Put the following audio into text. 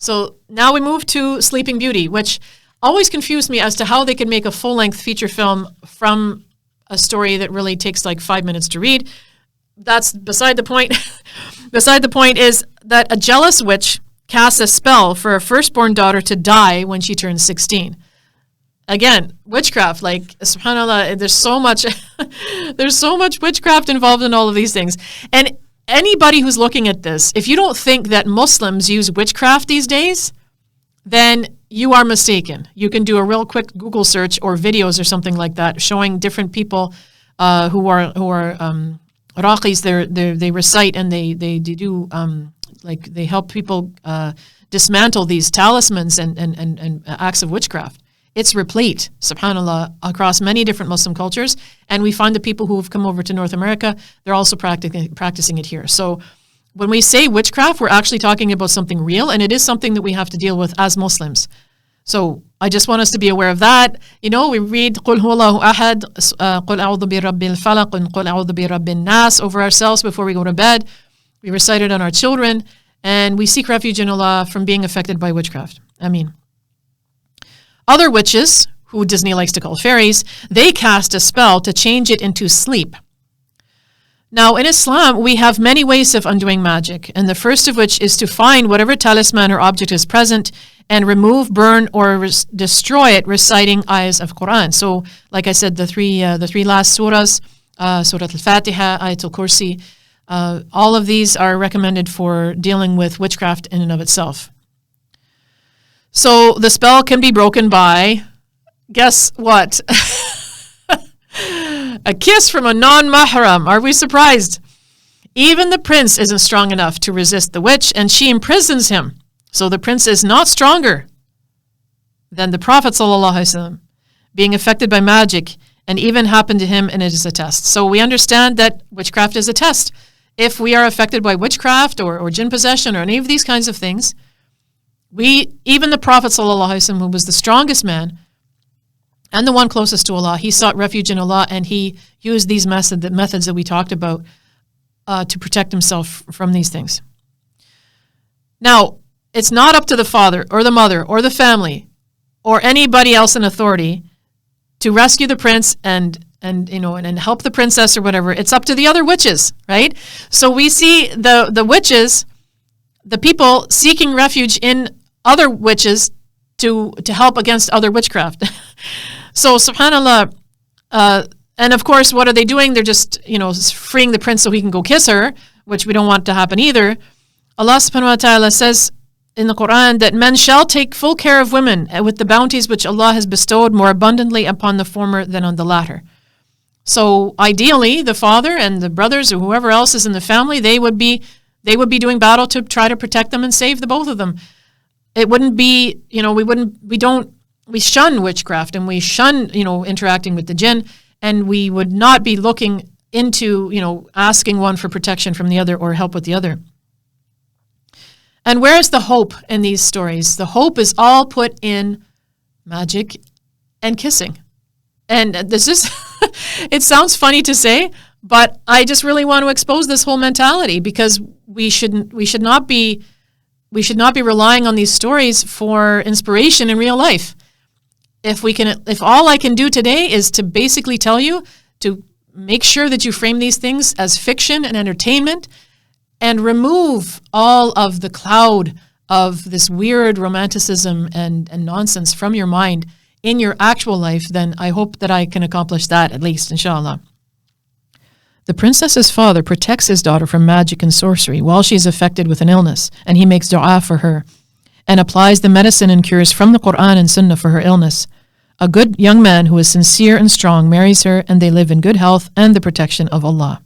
So now we move to Sleeping Beauty, which always confused me as to how they could make a full-length feature film from a story that really takes like 5 minutes to read. That's beside the point. Beside the point is that a jealous witch casts a spell for her firstborn daughter to die when she turns 16. Again, witchcraft, like, subhanAllah, there's so much witchcraft involved in all of these things. And anybody who's looking at this, if you don't think that Muslims use witchcraft these days, then you are mistaken. You can do a real quick Google search or videos or something like that showing different people who are raqis. They recite and they do like they help people dismantle these talismans and acts of witchcraft. It's replete, subhanAllah, across many different Muslim cultures. And we find the people who have come over to North America, they're also practicing it here. So when we say witchcraft, we're actually talking about something real, and it is something that we have to deal with as Muslims. So I just want us to be aware of that. You know, we read قُلْ هُوَ اللَّهُ أَحَدٌ قُلْ أَعُوذُ بِرَبِّ الْفَلَقِ and قُلْ أَعُوذُ بِرَبِّ النَّاسِ over ourselves before we go to bed. We recite it on our children, and we seek refuge in Allah from being affected by witchcraft. Ameen. Other witches, who Disney likes to call fairies, they cast a spell to change it into sleep. Now, in Islam, we have many ways of undoing magic, and the first of which is to find whatever talisman or object is present and remove, burn, or destroy it, reciting ayahs of Quran. So, like I said, the three last surahs, Surah Al-Fatiha, Ayat Al-Kursi, all of these are recommended for dealing with witchcraft in and of itself. So the spell can be broken by, guess what? A kiss from a non-mahram. Are we surprised? Even the prince isn't strong enough to resist the witch, and she imprisons him. So the prince is not stronger than the Prophet ﷺ, being affected by magic, and even happened to him, and it is a test. So we understand that witchcraft is a test. If we are affected by witchcraft or jinn possession or any of these kinds of things, even the Prophet ﷺ, who was the strongest man and the one closest to Allah, he sought refuge in Allah, and he used these methods that we talked about to protect himself from these things. Now, it's not up to the father or the mother or the family or anybody else in authority to rescue the prince and help the princess or whatever. It's up to the other witches, right? So we see the witches, the people seeking refuge in other witches to help against other witchcraft. So subhanAllah, and of course, what are they doing? They're just, freeing the prince so he can go kiss her, which we don't want to happen either. Allah subhanahu wa ta'ala says in the Quran that men shall take full care of women with the bounties which Allah has bestowed more abundantly upon the former than on the latter. So ideally, the father and the brothers or whoever else is in the family, they would be doing battle to try to protect them and save the both of them. It wouldn't be, we shun witchcraft and we shun, interacting with the jinn, and we would not be looking into, asking one for protection from the other or help with the other. And where is the hope in these stories? The hope is all put in magic and kissing. And this is, it sounds funny to say, but I just really want to expose this whole mentality, because we should not be relying on these stories for inspiration in real life. If all I can do today is to basically tell you to make sure that you frame these things as fiction and entertainment, and remove all of the cloud of this weird romanticism and nonsense from your mind in your actual life, then I hope that I can accomplish that, at least, inshallah. The princess's father protects his daughter from magic and sorcery while she is affected with an illness, and he makes dua for her and applies the medicine and cures from the Quran and Sunnah for her illness. A good young man who is sincere and strong marries her, and they live in good health and the protection of Allah.